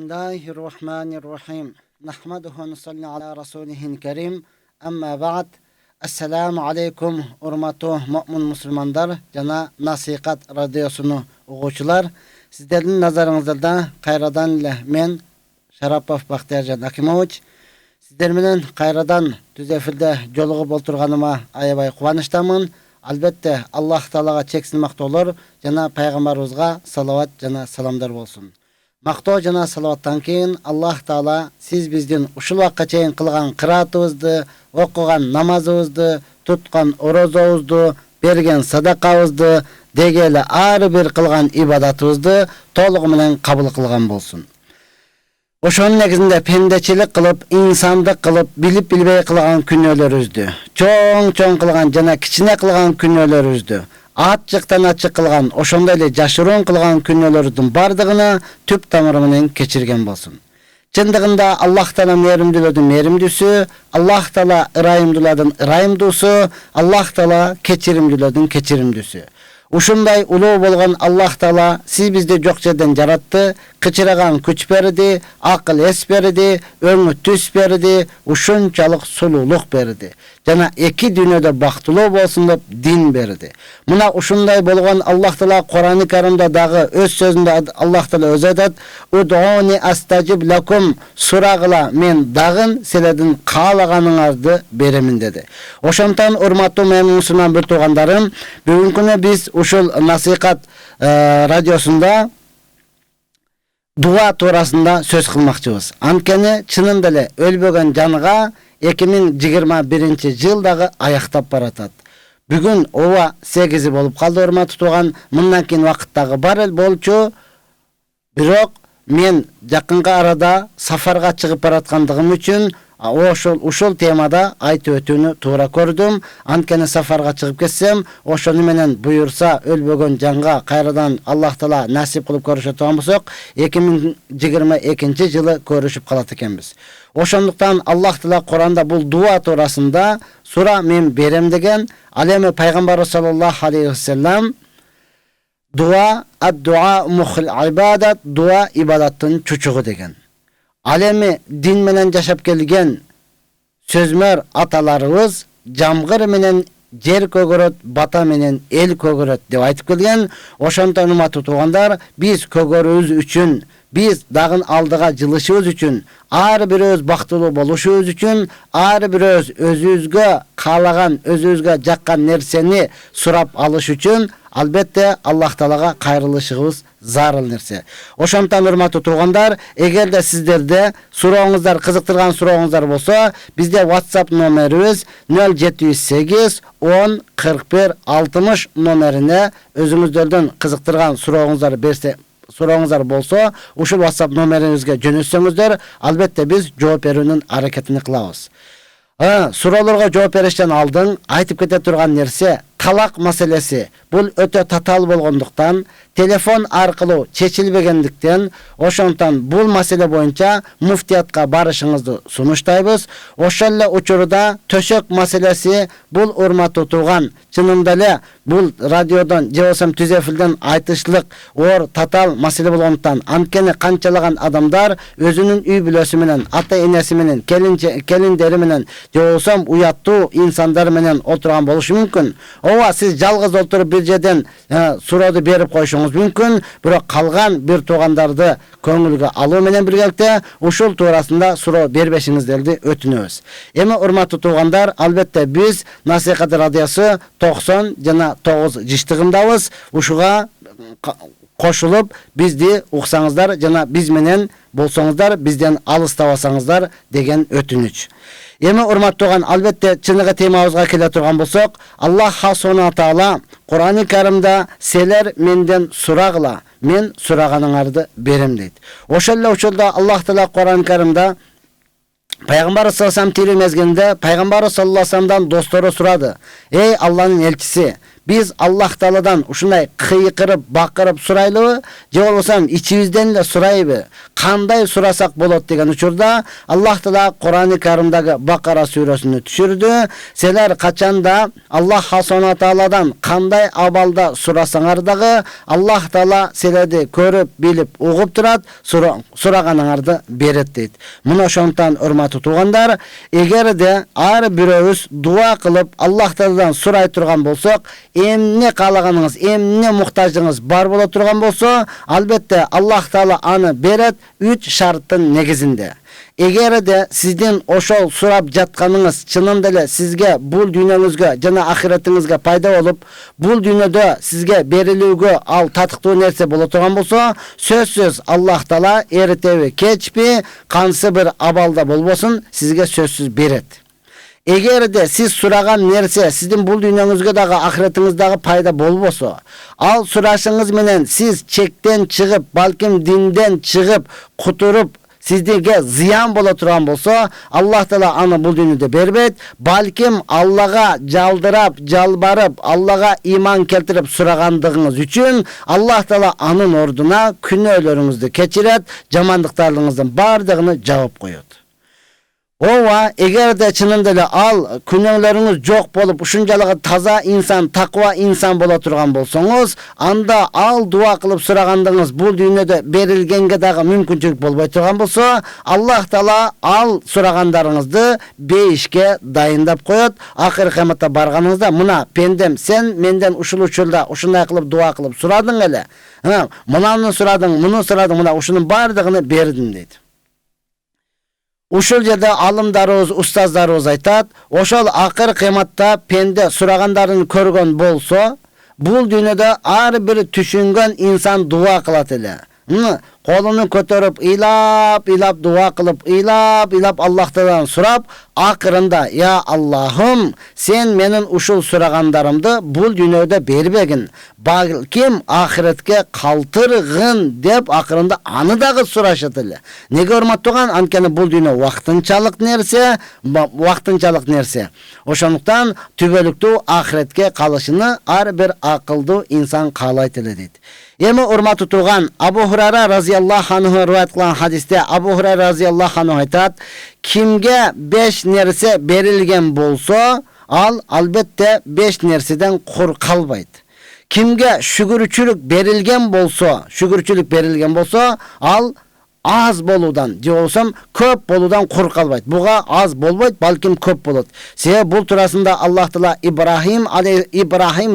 Bismillahirrahmanirrahim. Nahmaduhu ve nusalli ala rasulihil kerim. Amma ba'd. Assalamu alaikum urmatu mu'min musulmanlar. Jana Nasihat radiosunu oğucular. Sizlerin nazarınızda Kayradan ile men Şarapov Baxtiярjan Akimoviç. Sizler menen Kayradan düzefilde jolugub olturganıma ayabay kuvanычтамын. Albatta Allah Taalaga çeksin maqtolor jana Peygamberimizga salavat jana salamlar bolsun. Maqtoo jana salavattan keyin Allah Taala siz bizden uşul vaqtga çeyin qilgan qiraatыбызды, okugan namazыбызды, tutgan orozabızды, bergen sadaqabızды, degeli ar bir qilgan ibadatыбызды toluğu menen kabul qilgan bolsun. Oşonun negizinde pendeçilik qılıp, insandık qılıp, bilip bilbey qılgan künnölörüzdü. Çoğun qılgan jana kichine qılgan künnölörüzdü. Açıktan açık qılgan, oşonda ele jaşırın qılgan künnölörüzdün bardygyny tüp tamırı menen keçirgen bolsun. Çındığında Allah Taala merimdilödün merimdüsü, Allah Taala ırayımdıladın ırayımdüsü, Allah Taala keçirimdilödün keçirimdüsü. Uşunday uluu bolgan Allah Taala siz bizde jok жерден jarattı, kıçıragan küç berdi, akıl es berdi, öňü tüs berdi, uşunçalyk sululuk berdi. Jana eki dünýede baktılуу bolsun dep din berdi. Muna uşunday bolgan Allah Taala Kur'an-ı Kerimde dagı öz sözünde Allah Taala öz aytat: "Ud'uni astajib lakum" suragla men dagın seledin kalagaныňardy beremin dedi. Oşondan urmatly musulman bir tugandarım, bugün güne biz uşul Nasihat radiosunda dua to'rasında söz qilmoqchimiz. Ankeni çınında ele ölbögen janyga 2021-yıldagı ayaqtap baratat. Bugün ova 8 bolup kaldı urmatly tugan, mundan keyin wagtdagı bar el bolçu. Birok men jakynga arada safarga çıkıp baratgandygym üçin uşul temada aytyp ötүүnü toora gördüm. Ankeni safarga çıkıp ketsem, oşonu menen buyursa ölbögen janga kayradan Allah Taala nasip kılıp görüşe turgan bolsak, 2022-yılı görüşüp kalat ekenbiz. Oşonduktan Allah Taala Kur'anda bul dua toorasında sura men berem degen, alemi Peygamber sallallahu aleyhi ve sellem dua ad-dua muhil ibadat, dua ibadatın çuçuğu degen. Alemi din menen jaşap kelgen sözmer atalarыбыз jamgır menen jer kөгөрөt, bata menen el kөгөрөt dep aytıp kelgen. Oşondan urmatly tugandar, biz kөгөрүүbüz üçin, biz dagın aldıga jılışыбыз üçin, ar bir öz baktılуу boluşubuz üçin, ar bir öz özübüzgө kalagan, özübüzgө jakkan nerseni surap alış üçin albatta Allah Taalaga kayrılışыбыз zarıl nerse. Oşondan urmatly tugandar, egerde sizlerde suraňyzlar, kızıktırgan suraňyzlar bolsa, bizde WhatsApp nomerimiz 078 10 41 60 nomerine özüňizlerden kızıktırgan suraňyzlar bolsa, uşul WhatsApp nomerimizge jönötseňizler, albatta biz жооп berүүnүн hareketini kılabız. Suralarga жооп berişten aldın, aytıp kete turgan nerse talak meselesi. Bul öte tatal bolgonduktan, telefon arkılуу çeçilbegendikten, oşondan bul mesele boyunca muftiyatga barışыңызды sunuştaybız. Oşalla uçuruda töşök meselesi bul urmatly tugan, çınında ele bul radiodan jebosam tüzefilden aytışlık or tatal mesele bolgonduktan, ankeni kançalagan adamlar özünün üy bülösü menen, ata enesi menen, kelinderi menen, jebosam uyattуу insanдар menen oturgan boluşu mümkün. Ova siz жалгыз oturup bir жерден surady berip koyuşuңuz mümkün. Birok kalgan bir tugandardy köngülgө alуу menen birgelikte uşul toorasında sura berbeşiňizlerdi ötünöbüz. Emi urmatly tugandar, albatta biz Nasihat radiosu 90 jana 9 jyştygındabız. Uşuga koşulup bizdi uksaňızlar jana biz menen bolsoňuzlar, bizden alыстабасаңыздар degen ötünüç. Emi urmatly tugan, albatta çыныga temabızga kele turgan bolsak, Allah subhanahu wa taala Kur'an-ı Kerimde seler menden suragla, men suraganyňardy berem deyt. Oşalla Allah Taala Kur'an-ı Kerimde Peygamber sallallahu aleyhi ve sellem mezgilinde Peygamber sallallahu aleyhi ve sellem'den dostları suradı. Ey Allah'ın elçisi, Biz Allah Taaladan ушундай кыйкырып, бакырып сурайлыбы, же болбосо ичибизден эле сурайбы? Кандай сурасак болот деген учурда Аллах Таала Кур'ан-ы Каримдagi Бакара сүрөсүнү түшүрдү. Силер качанда Аллах Субхана Тааладан кандай абалда сурасаңар дагы, Аллах Таала силерди көрүп, билип, угуп турат, сураганыңарды берет дейт. Мына ошондон урматтуу туугандар, эгерде ар бирөөбүз дуа кылып Аллах Тааладан сурай турган болсок, эмне каалаганыңыз, эмне муктажыңыз бар боло турган болсо, албетте Аллах Таала аны берет 3 шарттын негизинде. Эгерде сиздин ошол сурап жатканыңыз чынында эле сизге бул дүйнөңүзгө жана ахиретиңизге пайда болуп, бул дүйнөдө сизге берилүүгө ал татыктуу нерсе боло турган болсо, сөзсүз Аллах Таала эртеби, кечпи, кайсы бир абалда болбосун, сизге сөзсүз берет. Эгерде сиз сураган нерсе сиздин бул дүйнөңүзгө дагы ахиретиңиздагы пайда болбосо, ал сурашыңыз менен сиз чектен чыгып, балким динден чыгып, кутуруп, сиздерге зыян боло турган болсо, Аллах Таала аны бул дүйнөдө бербейт. Балким Аллага жалдырап, жалбарып, Аллага иман келтирип сурагандыгыңыз үчүн Аллах Таала анын ордуна күнөөлөрүңүздү кечирет, жамандыктарыңыздын бардыгын жаап коет. Ова, эгерде чынында эле ал күнөөлөрүңүз жок болуп, ушунчалык таза инсан, таква инсан боло турган болсоңуз, анда ал дуа кылып сурагандыгыңыз бул дүйнөдө берилгенге дагы мүмкүнчүлүк болбой турган болсо, Аллах Таала ал сурагандарыңызды бейишке дайындап коет. Акыры кыяматта барганыңызда, мына пендем, сен менден ушул учурда ушундай кылып дуа кылып сурадың эле. Мунаны сурадың, муну сурадың, мына ушунун бардыгын бердим дейт. Ушул жерде алымдарыбыз, устаздарыбыз айтат, ошол акыр кыяматта пенде сурагандарын көргөн болсо, бул дүйнөдө ар бир түшүнгөн инсан дуа кылат эле. Колуну көтөрүп, ыйлап дуа кылып, ыйлап Аллах Тааладан сурап, акырында, я Аллахым, сен менин ушул сурагандарымды бул дүйнөдө бербегин, балким ахиретке калтыргын деп акырында аны дагы сурашат эле. Неге урматтууган? Анткени бул дүйнө вактынчалык нерсе. Ошондуктан түбөлүктүү ахиретке калышыны ар бир акылдуу инсан каалайт эле дейт. Эми урматтуу турган Абу Хурайра разияллаху анху риваят кылган хадисте Абу Хурайра разияллаху анху айтат, кимге 5 нерсе берилген болсо, ал албетте 5 нерседен кур калбайт. Кимге шүгүрчүлүк берилген болсо, ал аз болудан, же болсом көп болудан кур калбайт. Буга аз болбойт, балким көп болот. Себеби бул турасында Аллах Таала Ибрахим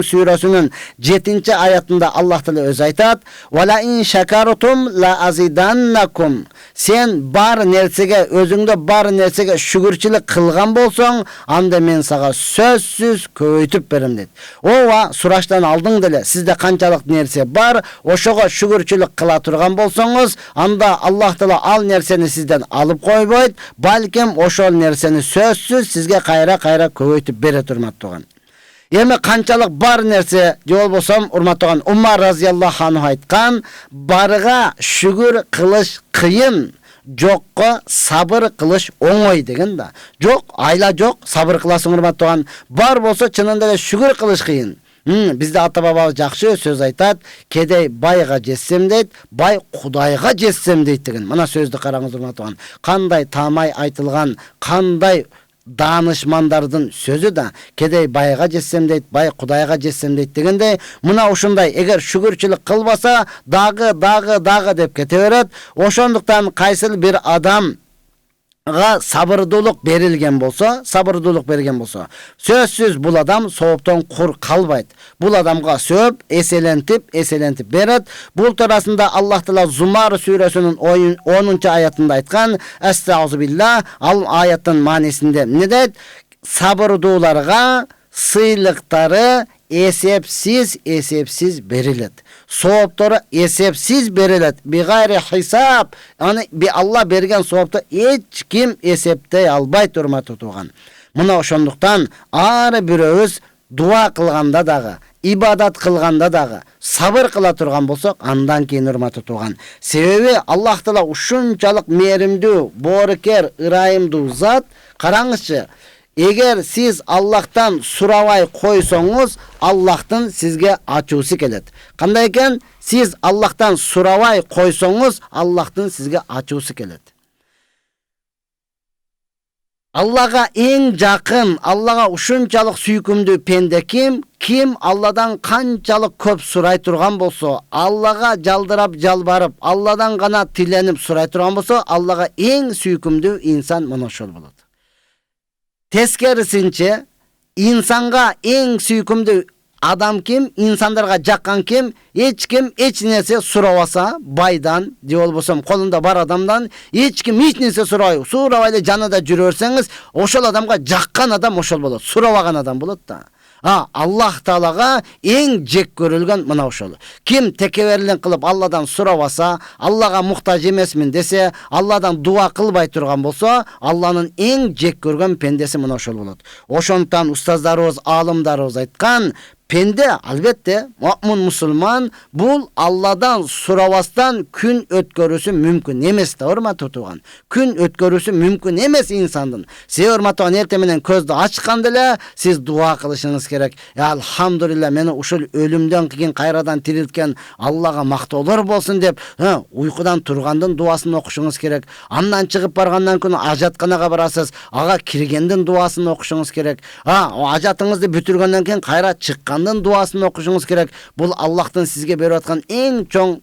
сүрөсүнүн 7-аятында Аллах Таала өзү айтат: "Ва ла ин шакартум ла азиданнакум." Сен бар нерсеге, өзүңдө бар нерсеге шүгүрчүлүк кылган болсоң, анда мен сага сөзсүз көбөйтүп берем дейт. Ооба, сураштан алдың деле, сизде канчалык нерсе бар, ошого шүгүрчүлүк кыла турган болсоңуз, анда Аллах Таала ал нерсени сизден алып койбойт, балким ошол нерсени сөзсүз сизге кайра көбөйтүп бере турматтыган. Эми канчалык бар нерсе, же болбосом урматтаган Умар разияллаху анху айткан, барга шүгүр кылыш кыйын, жокко сабыр кылыш оңой деген да. Жок, айла жок, сабыр кыласың урматтаган. Бар болсо чынында эле шүгүр кылыш кыйын. Bizde ata babamız жакшы söz айтат, кедей байга жетсем дейт, бай Кудайга жетсем дейт деген. Мына сөздү караңыз урматтаган. Кандай тамай айтылган, кандай данышмандардын сөзү да, кедей байга жетсем дейт, бай Кудайга жетсем дейт дегенде, мына ушундай эгер шүгүрчүлүк кылбаса, дагы деп кете берет. Ошондуктан кайсыл бир адам сабырдуулук берилген болсо, сөзсүз бул адам сооптон кур калбайт. Бул адамга сөп эселентип берет. Бул турасында Аллах Таала Зумар сүрөсүнүн 10-аятында айткан: "Астагфирулла", ал аяттын маанисинде эмне дейт? Сабырдууларга сыйлыктары эсепсиз берилет. Сооптору эсепсиз берилет. Бигайри хисап. Аны Алла берген соопты эч ким эсептей албайт, урматтуу тууган. Мына ошондуктан ар бирөөбүз дуа кылганда дагы, ибадат кылганда дагы сабыр кыла турган болсок, андан кийин урматтуу тууган. Себеби Аллах Таала ушунчалык мээримдүү, боорукер, ырайымдуу зат. Караңызчы, Егер сиз Аллахтан сурабай койсоңуз, Аллахтын сизге ачуусу келет. Кандай экен? Сиз Аллахтан сурабай койсоңуз, Аллахтын сизге ачуусу келет. Аллага эң жакын, Аллага ушунчалык сүйкүмдүү пенде ким? Ким Алладан канчалык көп сурай турган болсо, Аллага жалдырап жалбарып, Алладан гана тиленип сурай турган болсо, Аллага эң сүйкүмдүү инсан мына ошол болот. Тескерисинче, инсанга эң сүйкүмдүү адам ким? Инсандарга жаккан ким? Эч ким эч нерсе сурабаса, байдан, же болбосо колунда бар адамдан эч ким эч нерсе сурабай эле жанында жүрө берсеңиз, ошол адамга жаккан адам ошол болот. Сурабаган адам болот да. Аллах Таалага эң жек көрүлгөн мына ошол. Ким текеберлик кылып Алладан сурабаса, Аллага муктаж эмесмин десе, Алладан дуа кылбай турган болсо, Алланын эң жек көргөн пендеси мына ошол болот. Ошондуктан устаздарыбыз, алымдарыбыз айткан, пенде албетте муъмин мусулман бул Алладан сурабастан күн өткөрүүсү мүмкүн эмес да, урматтуу тууган. Күн өткөрүүсү мүмкүн эмес инсандын. Сиз урматтуу эртең менен көздү ачканда эле сиз дуа кылышыңыз керек. Алхамдулилла, мени ушул өлүмдөн кийин кайрадан тирилткен Аллага мактоолор болсун деп, уйкудан тургандын дуасын окушуңуз керек. Андан чыгып баргандан кийин ажатканага барасыз, ага киргендин дуасын окушуңуз керек. Ажатыңызды бүтүргөндөн кийин кайра чыккан дуасын окушуңуз керек. Бул Аллахтын сизге берип аткан эң чоң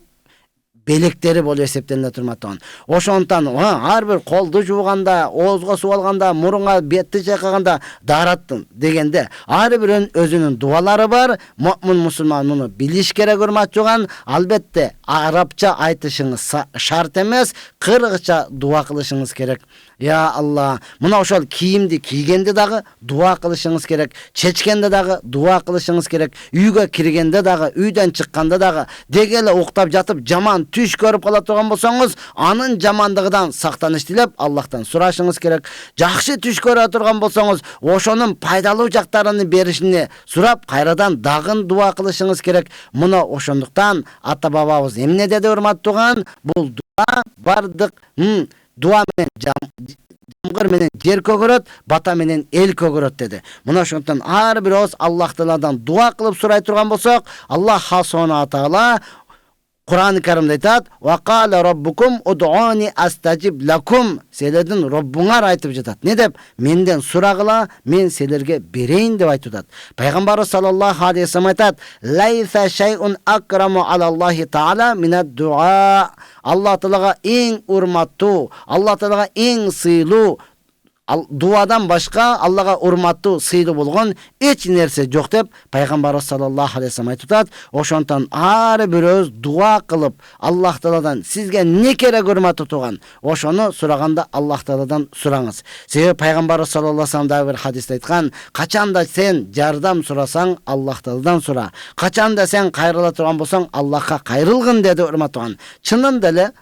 белектери болуп эсептелет турмактан. Ошондуктан ар бир колду жууганда, оозго суу алганда, мурунга бетти чайкаганда, дараттын дегенде ар биринин өзүнүн дуалары бар. Муъмин мусулман муну билиш керек, урматтууган. Албетте арабча айтышыңыз шарт эмес, кыргызча дуа кылышыңыз керек. Я Алла, мына ошол кийимди кийгенде дагы дуа кылышыңыз керек, чечкенде дагы дуа кылышыңыз керек, үйгө киргенде дагы, үйдөн чыкканда дагы, деги эле уктап жатып жаман түш көрүп кала турган болсоңуз, анын жамандыгынан сактаныш тилеп Аллахтан сурашыңыз керек. Жакшы түш көрө турган болсоңуз, ошонун пайдалуу жактарын беришини сурап, кайрадан дагы дуа кылышыңыз керек. Мына ошондуктан ата бабабыз эмне деди, урматтууган? Бул дуа бардык дуа менен жамгыр менен жер көгөрөт, бата менен эл көгөрөт деди. Мына ошондуктан ар бирөөбүз Аллах Тааладан дуа кылып сурай турган болсок, Аллах субхана таала Кур'ан-ы Каримде айтат: "Ва кала раббукум уд'уни астажиб лакум." Силердин Роббуңар айтып жатат. Не деп? Менден сурагыла, мен силерге берейин деп айтып жатат. Пайгамбарыбыз саллаллаху алейхи ва саллям айтат: "Лайса шайун акраму алаллахи таала минад дуа." Аллах Таалага эң урматтуу, Аллах Таалага эң сыйлуу дуадан башка Аллага урматтуу сыйлуу болгон эч нерсе жок деп пайгамбарыбыз саллаллаху алейхи ва саллям айтып атат. Ошондон ар бирөөбүз дуа кылып Аллах Тааладан сизге не керек, урматтуу туган, ошону сураганда Аллах Тааладан сураңыз. Себеби пайгамбарыбыз саллаллаху алейхи ва саллям дагы бир хадисте айткан: "Качанда сен жардам сурасаң, Аллах Тааладан сура. Качанда сен кайрыла турган болсоң, Аллахка кайрылгын" деди, урматтуу туган. Чынында эле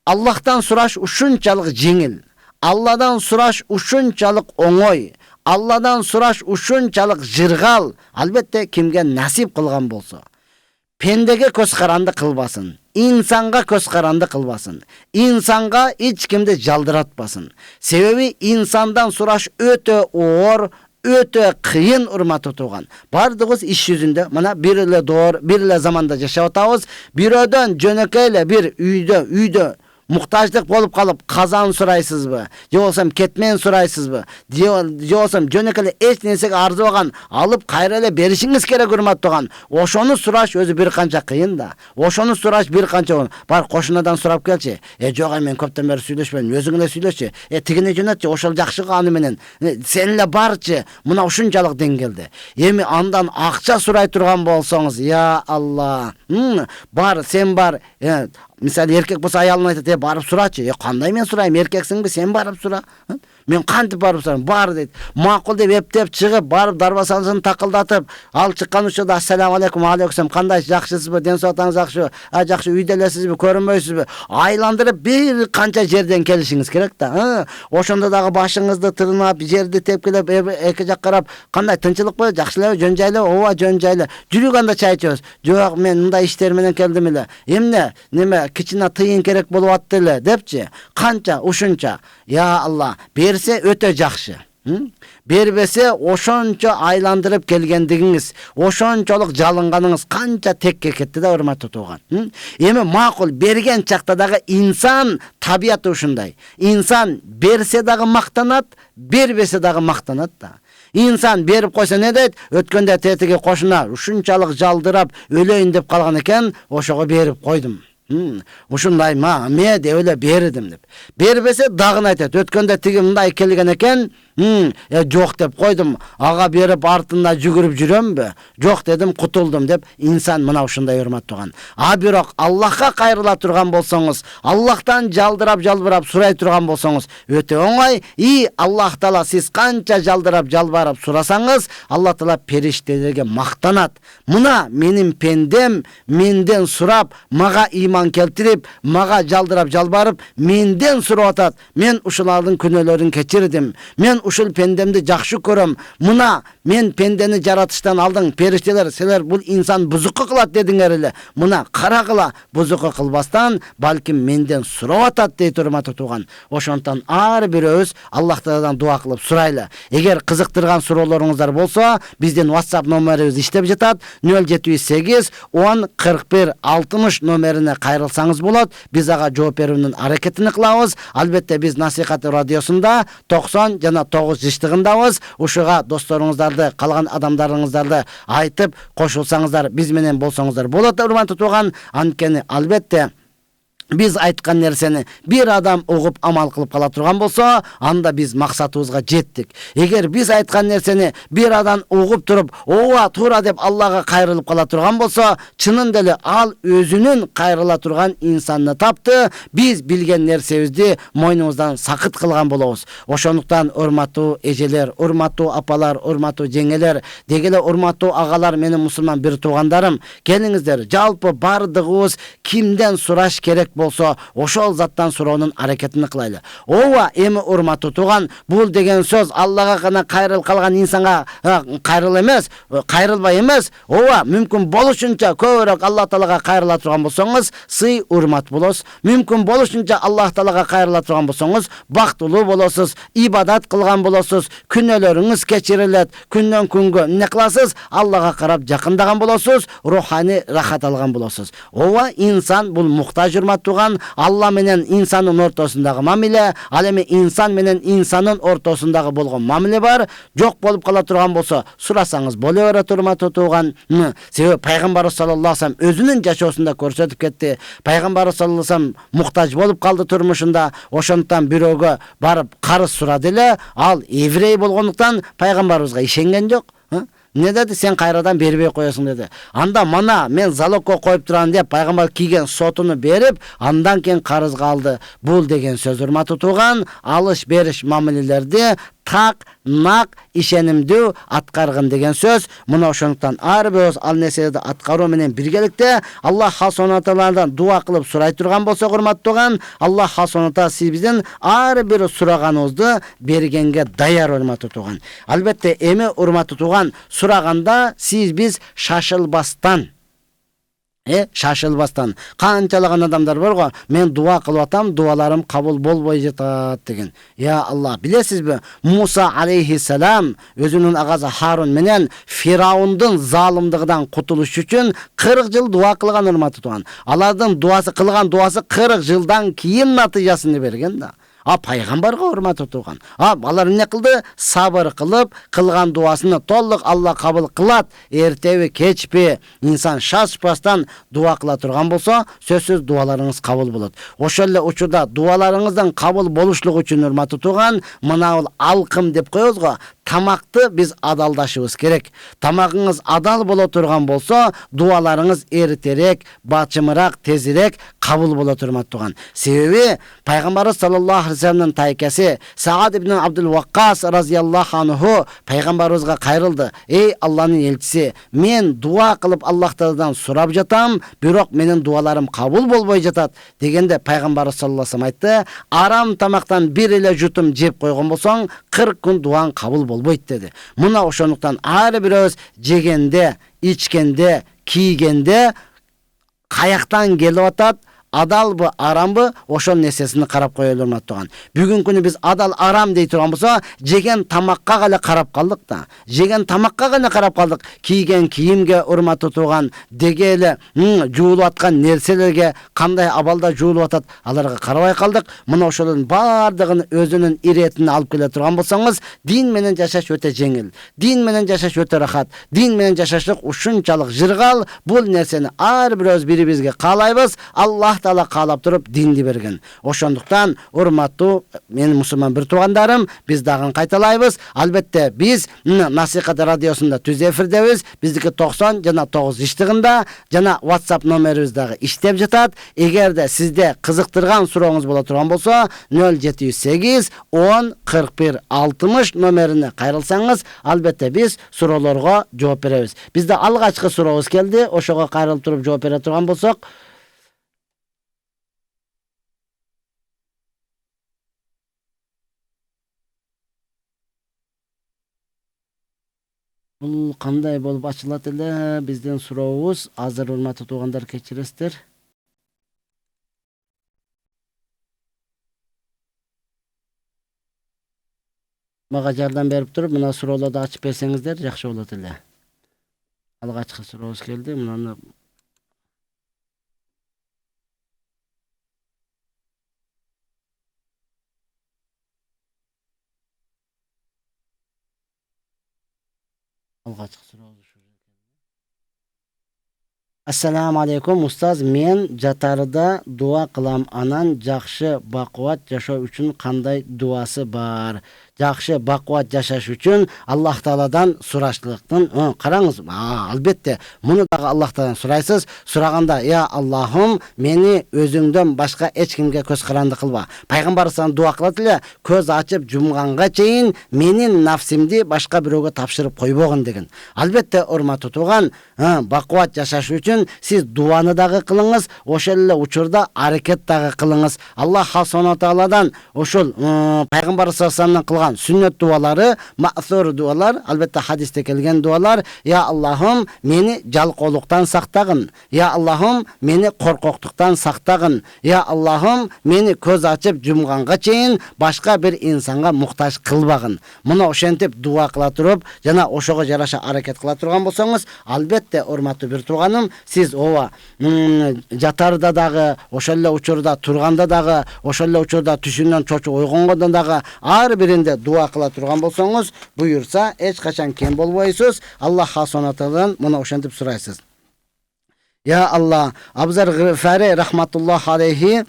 Аллахтан сураш ушунчалык жеңил. Алладан сураш ушунчалык оңой. Алладан сураш ушунчалык жыргал. Албетте кимге насип кылган болсо. Пендеге көз каранды кылбасын. Инсанга көз каранды кылбасын. Инсанга эч кимди жалдыратпасын. Себеби инсандан сураш өтө оор, өтө кыйын, урматтуу туган. Бардыгыбыз иш жүзүндө мына бир эле доор, бир эле заманда жашап атабыз. Бирөөдөн жөнөкөй эле бир үйдө muhtaçlık bolup kalıp kazan surayсызбы, же болсам кетмен сурайсызбы, же болсам жөнөкөлө эч нерсеге арзы болгон алып кайра эле беришиңиз керек, урматтууган. Ошону сураш өзү бир канча кыйын да. Ошону сураш бир канча. Бар кошунадан сурап келчи. Жок, мен көптөн бери сүйлөшпөдүм, өзүң эле сүйлөшчү. Тигине жөнөтчү, ошол жакшы аны менен. Сен эле барчы, мына ушунчалык деңгээлде. Эми андан акча сурай турган болсоңуз, я Алла, бар, сен бар. Мисалы эркек болсо аялына айтат: "Барып сурачы." Кандай мен сурайм? Эркексиңби, сен барып сура. Мен кантип барып сурайм? Бар дейт. Макул деп эптеп чыгып, барып дарбазасын такылдатып, ал чыккан учурда: "Ассаламу алейкум, алейкум, кандай, жакшысызбы? Ден соолугуңуз жакшыбы? Жакшы, үйдө элесизби, көрүнбөйсүзбү?" Айландырып бир канча жерден келишиңиз керек да. Ошондо дагы башыңызды тырнап, жерди тепкилеп, эки жак карап, "Кандай, тынчылыкпы? Жакшы эле, жөн жайлы?" "Ооба, жөн жайлы." "Жүрүгөндө чай ичебиз." "Жок, мен мындай иштер менен келдим эле." "Эмне? Неме, кичине тыйын керек болуп атты эле" депчи. Канча ушунча. Я Алла, берсе өтө жакшы. Бербесе ошончо айландырып келгендигиңиз, ошончолук жалынганыңыз канча текке кетти да, урматтуу тууган. Эми макул берген чакта дагы инсан табияты ушундай. Инсан берсе дагы мактанат, бербесе дагы мактанат да. Инсан берип койсо не дейт? Өткөндө тетиги кошуна ушунчалык жалдырап өлөйүн деп калган экен, ошого берип койдум. Ушундай ме деп эле бердим деп. Бербесе дагы айтат. Өткөндө тиги мындай келген экен, жок деп койдум. Ага берип артында жүгүрүп жүрөмбү? Жок дедим, кутулдум деп. Инсан мына ушундай урматтаган. А бирок Аллахка кайрыла турган болсоңуз, Аллахтан жалдырап жалбырап сурай турган болсоңуз, өтө оңой. Аллах Таала сиз канча жалдырап жалбарап сурасаңыз, Аллах Таала периштелерге мактанат. Мына менин пендем менден сурап, мага иман келтирип, мага жалдырап жалбарып, менден сурап атат. Мен ушулардын күнөөлөрүн кечирдим. Мен ушул пендемди жакшы көрөм. Мына мен пендени жаратыштан алдың, периштелер, силер бул инсан бузукка кылат дедиңер эле. Мына карагыла, бузукка кылбастан, балким менден сурап атат дейт, урматтуу тууган. Ошондон ар бирөөбүз Аллахтан дуа кылып сурайлы. Эгер кызыктырган суроолоруңуздар болсо, биздин WhatsApp номерибиз иштеп жатат. 078 10 41 60 номерине кайрылсаңыз болот. Биз ага жооп берүүнүн аракетин кылабыз. Албетте биз Насихат радиосунда 90 жана 9 жыштыгындабыз. Ушуга досторуңуздарды, калган адамдарыңыздарды айтып кошулсаңыздар, биз менен болсоңуздар болот, урматтуу тууган. Анткени албетте biz aytқан нерсени bir адам угуп амал кылып кала турган болсо, анда биз максатыбызга жеттик. Эгер биз айткан нерсени bir адам угуп туруп, ооба туура деп Аллага кайрылып кала турган болсо, чынын деле ал өзүнүн кайрыла турган инсанны тапты. Биз билген нерсебизди мойнубуздан сакыт кылган болобуз. Ошондуктан урматтуу эжелер, урматтуу апалар, урматтуу жеңелер, дегеле урматтуу агалар, менин мусулман бир туугандарым, келиңиздер, жалпы бардыгыбыз кимден сураш керек болсо, ошол заттан суроонун аракетин кылайлы. Ооба, эми урматтуу тууган, бул деген сөз Аллага гана кайрыл калган инсанга кайрыл эмес, кайрылбай эмес. Ооба, мүмкүн болушунча көбүрөөк Аллах Таалага кайрыла турган болсоңуз, сый урмат болосуз. Мүмкүн болушунча Аллах Таалага кайрыла турган болсоңуз, бактылуу болосуз, ибадат кылган болосуз, күнөөлөрүңүз кечирилет, күндөн күнгө эмне кыласыз? Аллага карап жакындаган болосуз, руханий рахат алган болосуз. Ооба, инсан бул муктаж урматтууган, Алла менен инсандын ортосундагы мамиле, ал эми инсан менен инсандын ортосундагы болгон мамиле бар. Жок болуп кала турган болсо, сурасаңыз боло берет, урматтуу тууган. Себеби пайгамбарыбыз саллаллаху алейхи ва саллям өзүнүн жашоосунда көрсөтүп кетти. Пайгамбарыбыз саллаллаху алейхи ва саллям муктаж болуп калды турмушунда. Ошондуктан бирөөгө барып карыз сурады эле. Ал еврей болгондуктан пайгамбарыбызга ишенген жок. Не dedi, sen kayradan бербей коесуң dedi. Анда мана мен залогко коюп турам деп пайгамбар кийген сотуну берип, андан кийин карызга алды. Бул деген сөз, урматтуу тууган, алыш бериш мамилелерди так, нак, ишенимдүү аткаргын деген сөз. Мына ошондуктан ар бирөөбүз ал нерселерди аткаруу менен биргеликте Аллах субхана ва тааладан дуа кылып сурай турган болсок, урматтуу тууган, Аллах субхана ва таала сиздин ар бир сураганыңызды бергенге даяр, урматтуу тууган. Албетте эми урматтуу тууган, сураганда биз шашылбастан, шашылбастан. Канчалаган адамдар бар го, мен дуа кылып атам, дуаларым кабыл болбой жатат деген. Я Аллах, билесизби, Муса алейхиссалам өзүнүн агасы Харун менен Фираундун залымдыгынан кутулуш үчүн 40 жыл дуа кылган, урматтуу тууган. Алардын дуасы кылган дуасы 40 жылдан кийин натыйжасын берген да. Пайгамбарга урматтуу тууган. Алар эмне кылды? Сабыр кылып, кылган дуасыны толук Алла кабыл кылат. Эртеби, кечпи, инсан шашпастан дуа кыла турган болсо, сөзсүз дуаларыңыз кабыл болот. Ошол эле учурда дуаларыңыздын кабыл болушлугу үчүн, урматтуу тууган, мына бул алкым деп коебуз го, тамакты биз адалдашыбыз керек. Тамагыңыз адал боло турган болсо, дуаларыңыз эртерээк, бачымыраак, тезирээк кабыл боло турмат тууган. Себеби пайгамбарыбыз саллаллаху алейхи ва саллямдын тайкасы Саад ибн Абдул Ваккас разияллаху анху пайгамбарыбызга кайрылды. Эй Алланын элчиси, мен дуа кылып Аллахтан сурап жатам, бирок менин дуаларым кабыл болбой жатат дегенде пайгамбарыбыз саллаллаху алейхи ва саллям айтты: арам тамактан бир эле жутум жеп койгон болсоң, 40 күн дуаң кабыл болбойт деди. Мына ошондуктан ар бирөөбүз жегенде, ичкенде, кийгенде каяктан келип атат, адалбы, арамбы, ошол нерсесini карап коелу урматтуу. Бүгүнкү күнү биз адал, арам дей турган болсо, жеген тамакка гана карап калдык да. Жеген тамакка гана карап калдык. Кийген кийимге урматтуу турган, дегеле жуулуп аткан нерселерге кандай абалда жуулуп атат, аларга карабай калдык. Мына ошолордун бардыгын өзүнүн иретине алып келе турган болсоңуз, дин менен жашаш өтө жеңил. Дин менен жашаш өтө рахат. Дин менен жашашлык ушунчалык жыргал. Бул нерсени ар бирөөбүз бирибизге каалайбыз. Аллах Таала каалап туруп динди берген. Ошондуктан урматтуу менин мусулман бир туугандарым, биз дагы кайталайбыз. Албетте биз Насихат радиосунда түз эфирдебиз. Биздики 90 жана 9 иштигинде жана WhatsApp номерибиз дагы иштеп жатат. Эгерде сизде кызыктырган сурооңуз боло турган болсо 0708 10 41 60 номерине кайрылсаңыз, албетте биз суроолорго жооп беребиз. Бизде алгачкы сурообуз келди. Ошого кайрылып туруп жооп бере турган болсок, бул кандай болуп ачылат эле? Биздин сурообуз азыр, урматтуу туугандар, кечиресиздер. Мага жардам берип туруп, мына суроолорду ачып берсеңиздер жакшы болот эле. Алгачкы сурообуз келди. Мынаны алгачкы сурообуз. Ассаламу алейкум устаз, мен жатарда дуа кылам, анан жакшы бакубат жашоо үчүн кандай дуасы бар? Жакшы бакубат жашаш үчүн Аллах Тааладан сураштыктын, караңыз, албетте муну дагы Аллах Тааладан сурайсыз. Сураганда: "Я Аллахым, мени өзүңдөн башка эч кимге көз каранды кылба." Пайгамбар сан дуа кылат эле: "Көз ачып жумганга чейин менин нафсимди башка бирөөгө тапшырып койбогун" деген. Албетте урматтуу туган, бакубат жашаш үчүн сиз дуаны дагы кылыңыз, ошол эле учурда аракет дагы кылыңыз. Аллах Субхана Тааладан ошол пайгамбар саллаллаху кылган сүннөт дуалары, маъсур дуалар, албетте хадисте келген дуалар: "Я Аллахым, мени жалкоолуктан сактагын. Я Аллахым, мени коркоктуктан сактагын. Я Аллахым, мени көз ачып жумганга чейин башка бир инсанга муктаж кылбагын." Муну ошентип дуа кыла туруп, жана ошого жараша аракет кыла турган болсоңуз, албетте урматтуу бир тууганым, сиз ооба жатарда дагы, ошол эле учурда турганда дагы, ошол эле учурда түшүнөн чочуп ойгонгондо дагы ар биринде дуа кыла турган болсоңуз, буюрса эч качан кем болбойсуз. Аллах Субхана Тааладан муну ошентип сурайсыз. Я Аллах, Абзар Гыфари рахматуллах алейхи: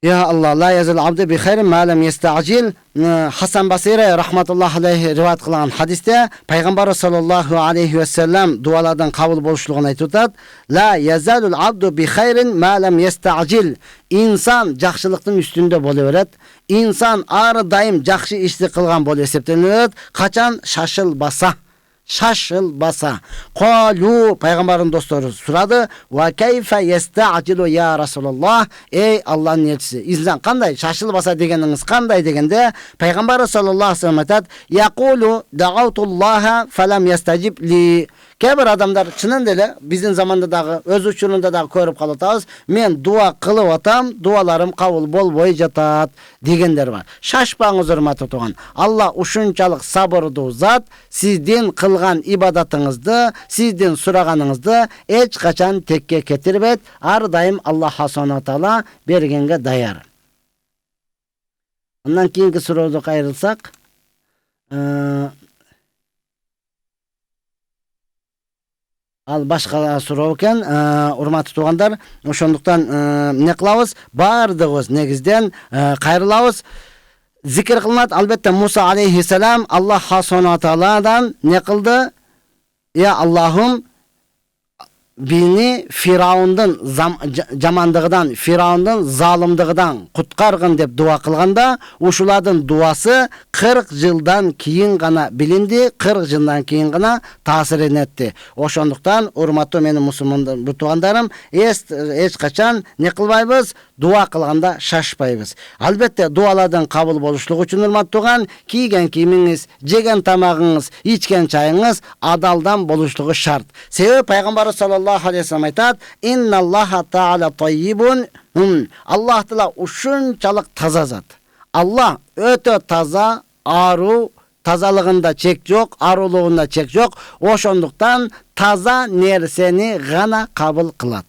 "Я Аллах, ла язил абду би хайрин ма лам ястаджил." Хасан Басири рахматуллах алейхи риваят кылган хадисте пайгамбар саллаллаху алейхи ва саллям дуалардан кабыл болушулугун айтып атат. "Ла язалул абду би хайрин ма лам ястаджил." Инсан жакшылыктын үстүндө боло берет. Инсан ар дайым жакшы ишти кылган болуп эсептелет, качан шашылбаса. Шашылбаса. Калу, пайгамбардын достору сурады: "Ва кайфа ястаджилу я Расулаллах?" Эй Аллахтын элчиси, инсан кандай шашылбаса дегениңиз кандай дегенде, пайгамбар саллаллаху алейхи ва саллям айтат: "Якулу дагаутуллаха фалам ястажиб ли." Кээ-бир адамдар чынын деле биздин заманда дагы, өз учурунда дагы көрүп калып атабыз: "Мен дуа кылып атам, дуаларым кабыл болбой жатат" дегендер бар. Шашпаңыз, урматтуу туган. Алла ушунчалык сабырдуу зат, сиздин кылган ибадатыңызды, сиздин сураганыңызды эч качан текке кетирбейт. Ар дайым Аллах Субхана Таала бергенге даяр. Андан кийинки суроодо кайрылсак, ал башка суроо экен. Урматтуу туугандар, ошондуктан эмне кылабыз? Бардыгыбыз негизден кайрылабыз. Зикр кылынат. Албетте Муса алейхиссалам Аллах Субхана Тааладан не кылды? "Я Аллахым, бини Фираундун жамандыгынан, Фираундун залымдыгынан куткаргын" деп дуа кылганда, ушулардын дуасы 40 жылдан кийин гана билинди, 40 жылдан кийин гана таасир этти. Ошондуктан урматтуу менин мусулман туугандарым, эч качан не кылбайбыз? Дуа кылганда шашпайбыз. Албетте дуалардан кабыл болушлугу үчүн, урматтуу туган, кийген кийимиңиз, жеген тамагыңыз, ичкен чайыңыз адалдан болушлугу шарт. Себеби пайгамбар саллаллаху sallallahu aleyhi ve sellem aytат: "İnnallaha ta'ala tayyibun." Allah Taala uşunçalık taza zat. Allah öte taza, arı tazalığında çek yok, aruluğunda çek yok. Oşonduktan taza nerseni gana kabul kılat.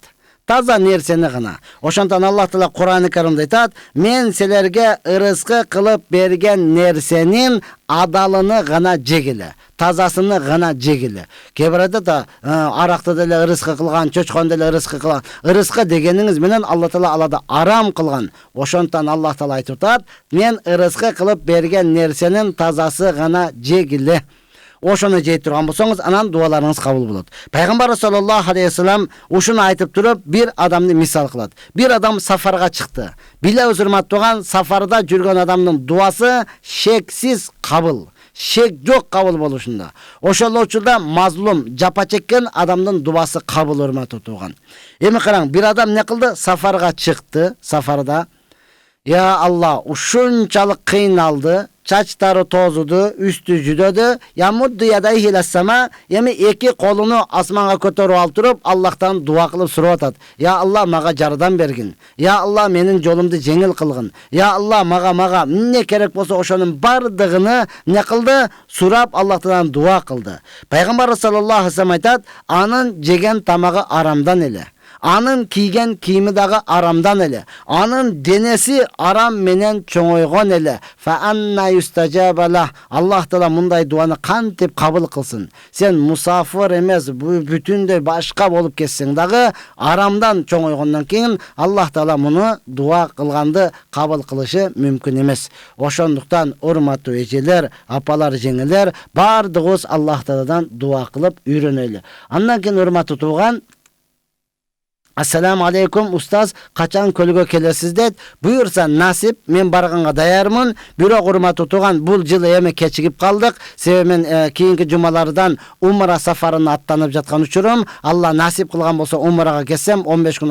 Taza nerseni gana. Oşondan Allah Taala Kur'an-ı Kerim'de aytat: "Men selerge ırızkı kılıp bergen nersenin adalını gana jegile, tazasını gana jegile." Kebirede da araqta dele ırızkı kılgan, çöçkön dele ırızkı kılgan. Irızkı degeniniz menen Allah Taala alada aram kılgan. Oşondan Allah Taala aytat: "Men ırızkı kılıp bergen nersenin tazası gana jegile." Oşonu jeyip turgan bolsoňuz, anan dualarınız kabul bolat. Paýgambar sallallahu aleyhi ve sellem uşunu aytıp turup bir adamny misal kılat. Bir adam safarga çykdy. Bile hurmat turgan safarda jürgen adamdын duası şeksiz kabul. Şek yok kabul boluşunda. Oşol учурда mazlum, japa çekкен adamdын duası kabul hurmat turgan. Эми караң, bir adam ne kıldı? Safarga çykty, safarda. Ya Allah, uşunçalık kıynaldı. Çaçları tozudu, üstü jüdödü. Yamuddu yaday hilassama, yemi iki kolunu asmanga kötörüp altırup Allah'tan dua kılıp sorup atat. Ya Allah, maga jardan bergin. Ya Allah, menin jolumdu jеңil kılgın. Ya Allah, maga ne kerek bolsa oşonun bardığını ne kıldı? Surap Allah'tan dua kıldı. Paýgambar sallallahu aleyhi ve sellem aytat: "Anın jegen tamagı aramdan ele. Anın kiygen kiyimi dağı aramdan ele. Anın denesi aram menen çoňoýgon ele. Fa anna yustajabalah." Allah Taala munday duany kantip kabul kılsın. Sen musafir emes, bu bütünde başka bolup ketseň dağı aramdan çoňoýgondan keyin Allah Taala muny dua kılgandy kabul kılışı mümkün emes. Oşonduktan urmatly ejeler, apalar, jeňeler, bardygybız Allah Taaladan dua kılıp üýreneli. Andan keyin urmatly tugan Assalamu aleykum ustaz, kaçan kölgö kelesiz det. Buyursa nasip, men barganga dayarmın. Biro hurmat tutugan bul jyl eme keçigip kaldık. Sebebi men keyinki jumalardan umra safaryna atlanıp жаткан uçurum. Allah nasip kılgan bolsa umraga ketsem 15 gün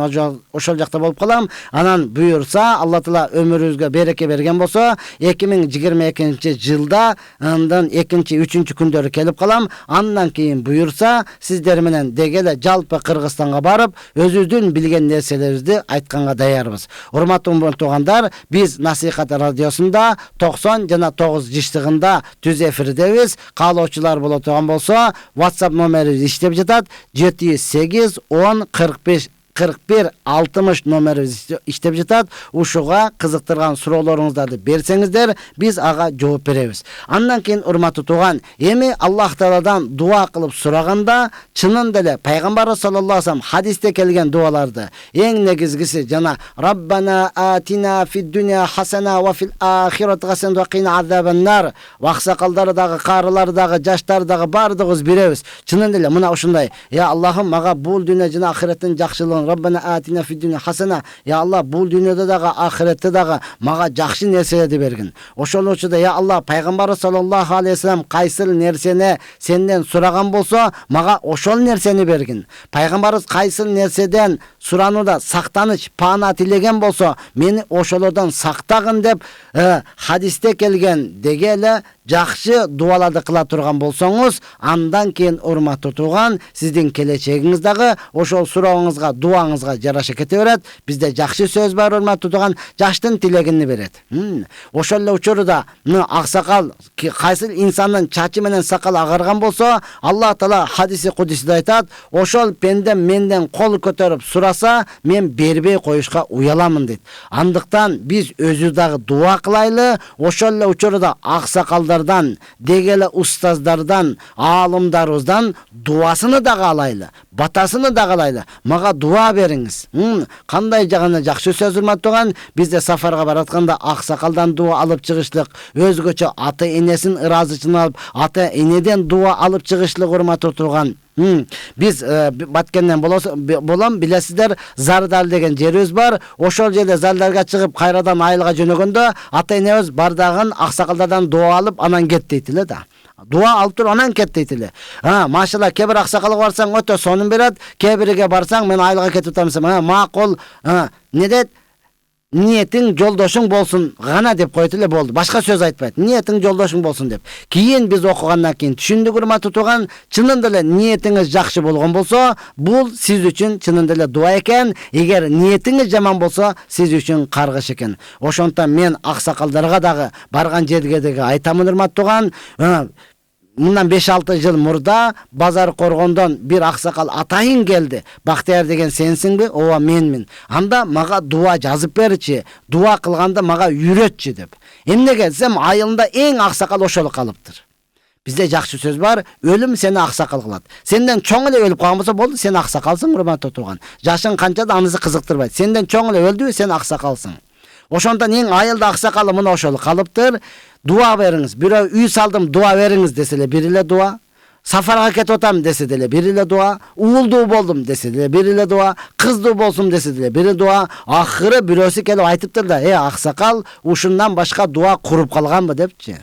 oşol jakta bolup kalam. Anan buyursa Allah Taala ömürüzgө bereke bergen bolsa 2022-жылda andan 2-nji 3-nji kündörü kelip kalam. Andan keyin buyursa sizler menen degele jalpy Kırgızstanга barıp özüz bilgen nerselerimizni aytkanга dayarбыз. Урматтуу тугандар, biz Nasihat radiosunda 90 жана 9 жыштыгында түз эфирдебиз. Каалоочулар боло турган болсо, WhatsApp номери иштеп жатат. 78 10 45 41 60 номери иштеп жатат. Ушуга кызыктырган суроолоруңуздарды берсеңиздер, биз ага жооп беребиз. Андан кийин урматтуу туган, эми Аллах Тааладан дуа кылып сураганда, чынында эле Пайгамбар саллаллаху алейхи ва саллям хадисте келген дуаларды эң негизгиси жана Раббана атина фид дунья хасана ва фил ахирати хасана ва кина азабаннар. Ваксакалдары дагы, карылары дагы, жаштар дагы бардыгыбыз беребиз. Чынында эле мына ушундай: "Я Аллахым, мага бул дүйнө жана ахиреттин жакшылыгын Rabbana atina fid dunya hasana." Ya Allah, bul dünyada dağı, ahirette dağı maga jakşı nerselerdi bergin. Oşol uçuda ya Allah, Paýgambar sallallahu aleyhi ve sellem kaysyl nerseni senden suragan bolsa, maga oşol nerseni bergin. Paýgambarys kaysyl nerseden suranuda saktanyş, pana tilegen bolsa, meni oşolordan saktagın dep hadiste kelgen degele jakşı dualарды kıla turgan bolsoňuz, andan keyin urmatly tugan sizdin kelечегиңiz dagı oşol suragyňyzga, duaňyzga jaraşa kete beret. Bizde jakşı söz bar, urmatly tugan, jaştyn tilegini beret. Oşol uçurda aksakal, kaysyl insanın çaçı menen sakal agargan bolsa, Allah Taala hadisi kudiside aytat: "Oşol pendem menden kol kötörüp surasa, men berbey koyuşka uyalamın" deyt. Andyktan biz özü dagı dua kılaylı, oşol uçurda aksakallardan, degele ustazlardan, alımdarımızdan duasını da alaylı, batasını da alaylı. Maga dua beriңiz. Kanday jagana jakşı söz urmattugan, bizde safarga baratkanda aksakaldan dua alıp çıgışlık, özgöçe ata enesin ırazıçını alıp, ata eneden dua alıp çıgışlık urmatlı turgan. Biz Batkenden bolam bilesizler, Zardal degen jerimiz bar. Oşol жерде залдарга чыгып кайрадан айылга жөнөгөндө ата энебиz бардагын аксакалдардан дуа алып анан кет дейтиле да. Дуа алып туруп анан кет дейтиле. Машалла, кебир аксакалга барсаң өтө сонун берет, кебириге барсаң мен айылга кетип атам десем, макул, не дейт? ниетиң жолдошуң болсун гана деп койот эле болду. Башка сөз айтпайт. Ниетиң жолдошуң болсун деп. Кийин биз окугандан кийин түшүндүк урматтуу тууган, чынында эле ниетиңиз жакшы болгон болсо, бул сиз үчүн чынында эле дуа экен. Эгер ниетиңиз жаман болсо, сиз үчүн каргыш экен. Ошондон мен аксакалдарга дагы барган жерге дагы айтамын урматтуу тууган, мындан 5-6 жыл мурда Базар Коргондон бир аксакал атайын келди. Бактияр деген сенсиңби? Ооба, менмин. Анда мага дуа жазып берчи, дуа кылганда мага үйрөтчү деп. Эмнеге десем, айылында эң аксакал ошол калыптыр. Бизде жакшы сөз бар, өлүм сени аксакал кылат. Сенден чоң эле өлүп калган болсо болду, сен аксакалсың, урматтуу тууган. Жашың канча да анысы кызыктырбайт. Сенден чоң эле өлдүбү, сен аксакалсың. Ошондон эң айылда аксакалы мына ошол калыптыр. Дуа бериңиз. Бирөө үй салдым, дуа бериңиз десе эле бир эле дуа. Сафарга кетип атам десе деле бир эле дуа. Уулдуу болдум десе деле бир эле дуа. Кыздуу болсун десе деле бир эле дуа. Акыры бирөөсү келип айтыптыр да, аксакал, ушундан башка дуа куруп калганбы депчи.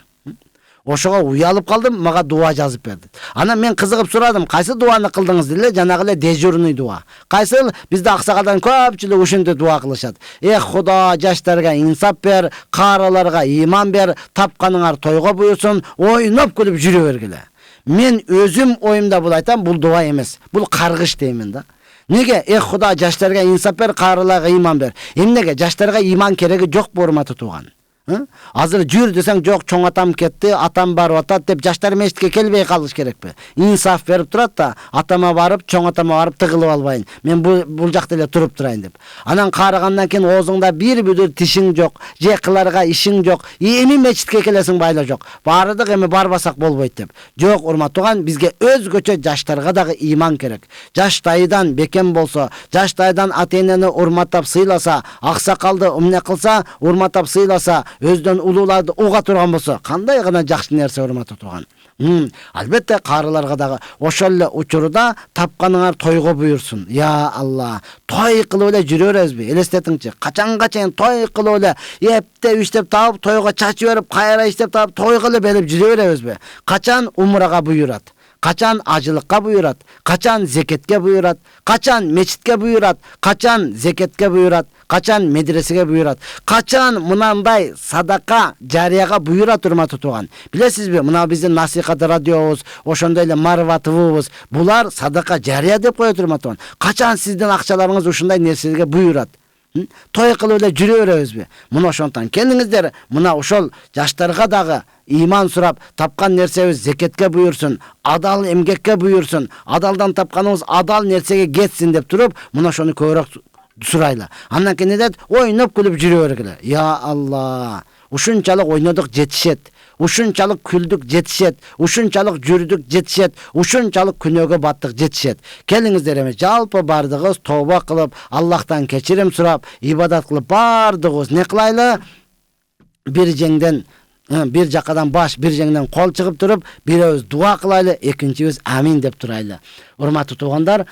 Ошого уялып калдым, мага дуа жазып берди. Анан мен кызыгып сурадым, кайсы дуаны кылдыңыз деле, жанагы эле дежурный дуа. Кайсыл? Бизде аксакалдан көпчүлүк ушинтип дуа кылышат. Худа, жаштарга инсап бер, караларга иман бер, тапканыңар тойго буйрсун, ойноп күлүп жүрө бергиле. Мен өзүм оюмда бул айтам, бул дуа эмес. Бул каргыш деймин да. Неге? Худа, жаштарга инсап бер, караларга иман бер. Эмнеге? Жаштарга иман кереги жок, урматтуу тууган. Азыр жүр десең, жок, чоң атам кетти, атам барып атат деп жаштар мешитке келбей калыш керекпи? Инсаф берип турат да, атама барып, чоң атама барып тыгылып албайын. Мен бул жакта эле туруп турайын деп. Анан карыгандан кийин оозуңда бир бүдүр тишиң жок, же кыларга ишиң жок, эми мечитке келесиң байла жок. Бардык эми барбасак болбойт деп. Жок, урматтууган, бизге өзгөчө жаштарга дагы иман керек. Жаштайдан бекем болсо, жаштайдан ата-энени урматтап сыйласа, аксакалды эмне кылса, урматтап сыйласа, өздөн улууларды уга турган болсо, кандай гана жакшы нерсе, урматтуу тууган. Албетте карыларга дагы ошол эле учурда тапканыңар тойго буйрсун. Я Алла, той кылып эле жүрө беребизби? Элестетиңчи, качанга чейин той кылып эле эптеп иштеп таап, тойго чачып берип, кайра иштеп таап, той кылып белип жүрө беребизби? Качан умрага буйрат? Качан ажылыкка буйрат? Качан зекетке буйрат? Качан мечитке буйрат? Качан зекетке буйрат? Качан медресеге буйрат? Качан мынандай садака жарияга буйрат, урматтуу тууган? Билесизби, мына биздин насихат радиобуз, ошондой эле Марва ТВбуз, булар садака жария деп коет, урматтуу тууган. Качан сиздин акчаларыңыз ушундай нерселерге буйрат? Той кылып эле жүрө беребизби? Мына ошондон келиңиздер, мына ошол жаштарга дагы иман сурап, тапкан нерсебиз зекетке буйрсун, адал эмгекке буйрсун, адалдан тапканыбыз адал нерсеге кетсин деп туруп, мына ошону көбүрөөк сурайлы. Андан кийин дет, ойноп күлүп жүрө бергиле. Я Алла, ушунчалык ойнодук жетишет. Ушунчалык күлдүк жетишет, ушунчалык жүрдүк жетишет, ушунчалык күнөөгө баттык жетишет. Келиңиздер эми жалпы бардыгыбыз тооба кылып, Аллахтан кечирим сурап, ибадат кылып бардыгыбыз не кылайлы? Бир жеңден, бир жакадан баш, бир жеңден кол чыгып туруп, бирөөбүз дуа кылайлы, экинчибиз амин деп турайлы. Урматтуу туугандар,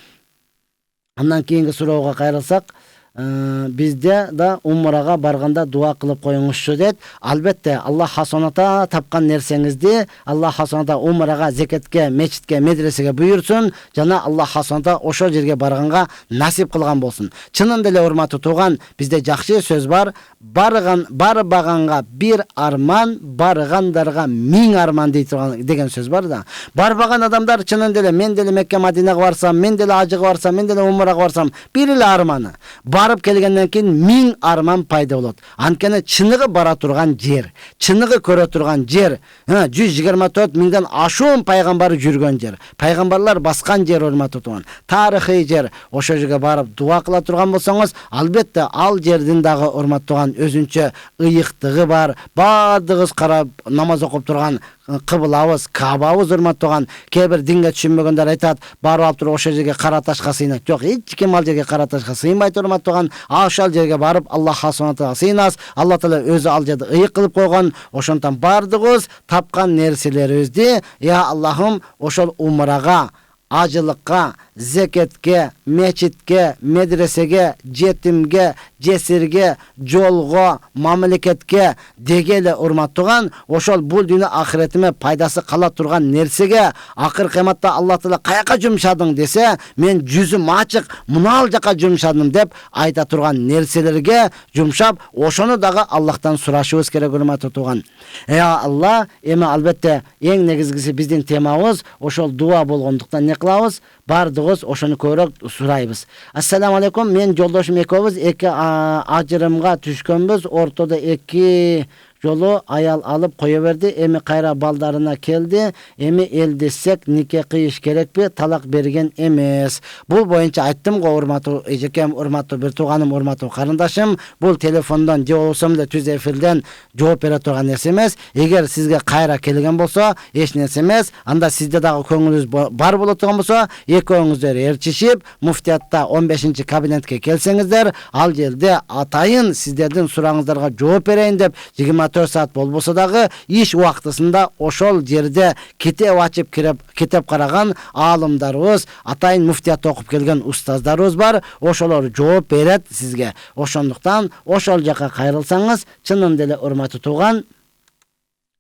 андан кийинки суроого кайрылсак, bizde da umraga barganda dua kılıp koyuңузчу det. Albatta Allah hasonata tapkan nersеңizdi Allah hasonata umraga, zeketke, mechitke, medresege buyursun. Jana Allah hasonata oşo жерге барганга насип кылган болсун. Чынында эле урматтуу тууган, бизде жакшы сөз бар. Барбаганга бир арман, баргандарга 1000 арман деген сөз бар да. Барбаган адамдар чынында эле мен деле Мекке Мадинага барсам, мен деле ажыга барсам, мен деле умрага барсам, бир эле арманы. Барып келгенден кийин 1000 арман пайда болот. Анткени чыныгы бара турган жер, чыныгы көрө турган жер, 124 миңден ашуун пайгамбар жүргөн жер. Пайгамбарлар баскан жер, урматтуу тууган. Тарыхый жер. Ошо жерге барып дуа кыла турган болсоңуз, албетте ал жердин дагы урматтуу тууган өзүнчө ыйыктыгы бар. Бардыгыз карап намаз окуп турган кыблабыз, Кабабыз, урматтуу тууган. Кээ бир динге түшүнбөгөндөр айтат, барып алып туруп ошо жерге кара ташка сыйнат. Жок, эч ким ал жерге кара ташка сыйнбайт, урматтуу тууган. Ошол жерге барып Аллах субхана сыйнас. Алла таала өзү ал жерди ыйык кылып койгон. Ошондон бардыгыз тапкан нерселерибизди, я Аллахым, ошол умрага acılıkka, zeketke, meçitke, medresege, jetimge, jesirge, jolgo, mamleketke degele urmаттыган, ошол бул дүнү ахиретиме пайдасы кала турган нерсеге акыр кыяматта Аллах Таала каяка жумшадың десе, мен жүзүм ачык мунал жака жумшадым деп айта турган нерселерге жумшап, ошону дагы Аллахтан сурашыбыз керек урматтыган. Алла, эми албетте эң негизгиси биздин темабыз ошол дуа болгондуктан не кылабыз? Бардыгыз ошону көбүрөөк сурайбыз. Ассаламу алейкум, мен жолдошум экөөбүз эки ажырымга түшкөнбүз. Ортодо эки жолу аял алып кое берди. Эми кайра балдарына келди. Эми элдесек нике кыйыш керекпи? Талак берген эмес. Бул боюнча айттым го, урматтуу эжекем, урматтуу бир тууганым, урматтуу карындашым. Бул телефондон же болсом эле түз эфирден жооп бере турган нерсе эмес. Эгер сизге кайра келген болсо, эч нерсе эмес. Анда сизде дагы көңүлүңүз бар боло турган болсо, экөөңүздөр ээрчишип, муфтиятта 15-кабинетке келсеңиздер, ал жерде атайын сиздердин сурооңуздарга жооп берейин деп 24 саат болбосо дагы иш убактысында ошол жерде китеп ачып китеп караган аалымдарыбыз, атайын муфтиятта окуп келген устаздарыбыз бар. Ошолор жооп берет сизге. Ошондуктан ошол жака кайрылсаңыз, чынында эле урматтуу тууган,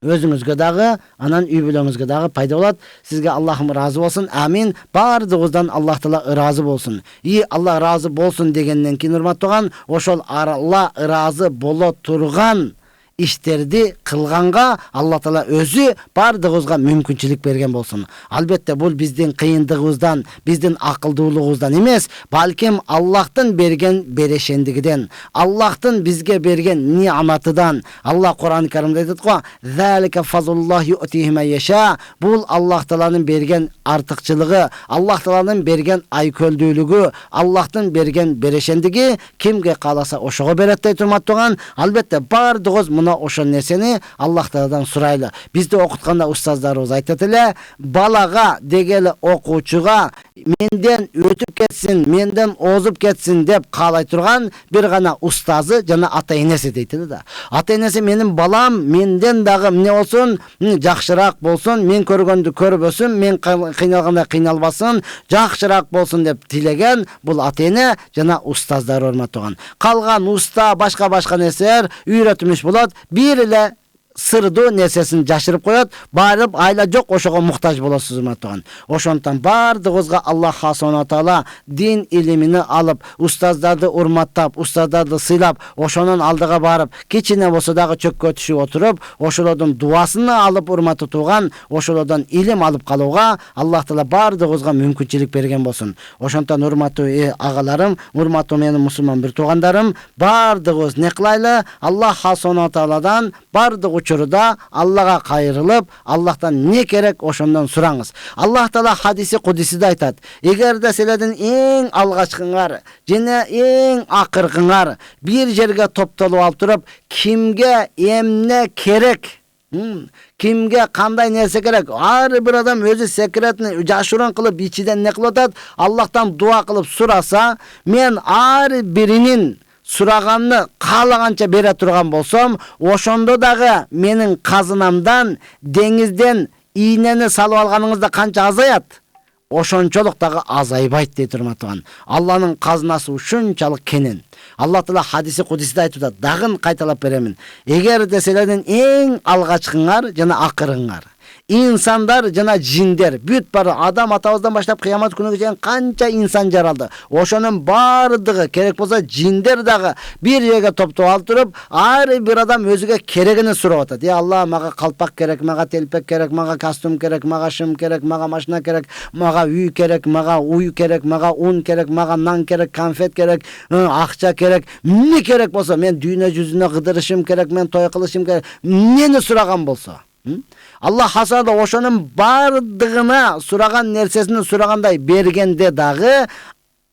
өзүңүзгө дагы, анан үй бүлөңүзгө дагы пайда болот. Сизге Аллахым ыраазы болсун. Амин. Бардыгыбыздан Аллах Таала ыраазы болсун. Аллах ыраазы болсун дегенден кийин урматтыган, ошол Алла ыраазы боло турган иштерди кылганга Алла Таала өзү бардыгыбызга мүмкүнчүлүк берген болсун. Албетте бул биздин кыйындыгыбыздан, биздин акылдуулугубуздан эмес, балким Аллахтын берген берешендигиден, Аллахтын бизге берген неаматыдан. Алла Кур'ан-ы Каримде айтат го: "Залика фазлуллахи ю'тихи ман яша". Бул Аллах Тааланын берген артыкчылыгы, Аллах Тааланын берген айкөлдүүлүгү, Аллахтын берген берешендиги кимге кааласа ошого берет дейт урматтыган. Албетте бардыгыбыз ошол нерсени Аллах Тааладан сурайлы. Бизди окутканда устаздарыбыз айтат эле, балага дегеле окуучуга менден өтүп кетсин, менден озуп кетсин деп каалай турган бир гана устазы жана ата-энеси дейт да. Ата-энеси менин балам менден дагы эмне болсун, жакшыраак болсун, мен көргөндү көрбөсүн, мен кыйналганда кыйналбасын, жакшыраак болсун деп тилеген бул ата-эне жана устаздар урматтыган. Калган уста башка нерселер үйрөтүмүш болот. Бир эле сырдуу нерсесин жашырып коет, барып айла жок ошого муктаж болосуз урматтыган. Ошондон бардыгыбызга Аллах Субхана Таала дин илимини алып, устаздарды урматтап, устаздарды сыйлап, ошонун алдыга барып, кичине болсо дагы чөккө түшүп отуруп, ошолордун дуасын алып урматтуу тууган, ошолордон илим алып калууга Аллах Таала бардыгыбызга мүмкүнчүлүк берген болсун. Ошондон урматтуу агаларым, урматтуу менин мусулман бир туугандарым, бардыгыбыз не кылайлы? Аллах Субхана Тааладан бардыгы учурда Аллага кайрылып, Аллахтан не керек ошондон сураңыз. Аллах Таала хадиси кудисиде айтат: "Эгерде силердин эң алгачкыңар жана эң акыркыңар бир жерге топтолуп алып туруп, кимге эмне керек, кимге кандай нерсе керек, ар бир адам өзү секретин жашыруун кылып ичиден не кылып атат, Аллахтан дуа кылып сураса, мен ар биринин сураганны каалаганча бере турган болсом, ошондо дагы менин казынамдан деңизден ийнени салып алганыңызда канча азаят? Ошончолук дагы азайбайт дейт урматтыган. Алланын казынасы ушунчалык кенен. Аллах Таала хадиси кудисиде айтып атат, дагы кайталап беремин. Эгерде силердин эң алгачкыңар жана акырыңар, инсандар жана жиндер, бүт бар адам атабыздан баштап кыямат күнүгө чейин канча инсан жаралды. Ошонун бардыгы керек болсо жиндер дагы бир жерге топтолуп алып туруп, ар бир адам өзүгө керегини сурап атат. Алла, мага калпак керек, мага телпек керек, мага костюм керек, мага шым керек, мага машина керек, мага үй керек, мага уй керек, мага ун керек, мага нан керек, конфет керек, акча керек. Эмне керек болсо, мен дүйнө жүзүнө кыдырышым керек, мен той кылышым керек. Эмнени сураган болсо, Аллах хасада ошонун бардыгына сураган нерсесин сурагандай бергенде дагы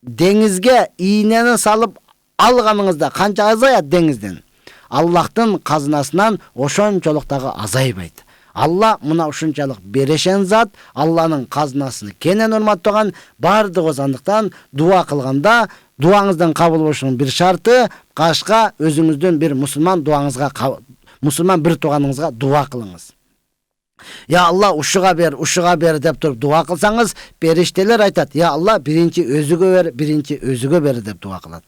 деңизге ийнени салып алганыңызда канча азаят деңизден? Аллахтын казынасынан ошончолук дагы азайбайт. Алла мына ушунчалык берешен зат, Алланын казынасын кенен урматтаган. Бардыгыбыз андыктан дуа кылганда дуаңыздын кабыл болушунун бир шарты, кашка өзүңүздүн бир мусулман дуаңызга, мусулман бир тууганыңызга дуа кылыңыз. Ya Allah ушуга бер деп туруп дуа кылсаңыз, периштелер айтат: "Я Allah, биринчи өзүгө бер" деп дуа кылат.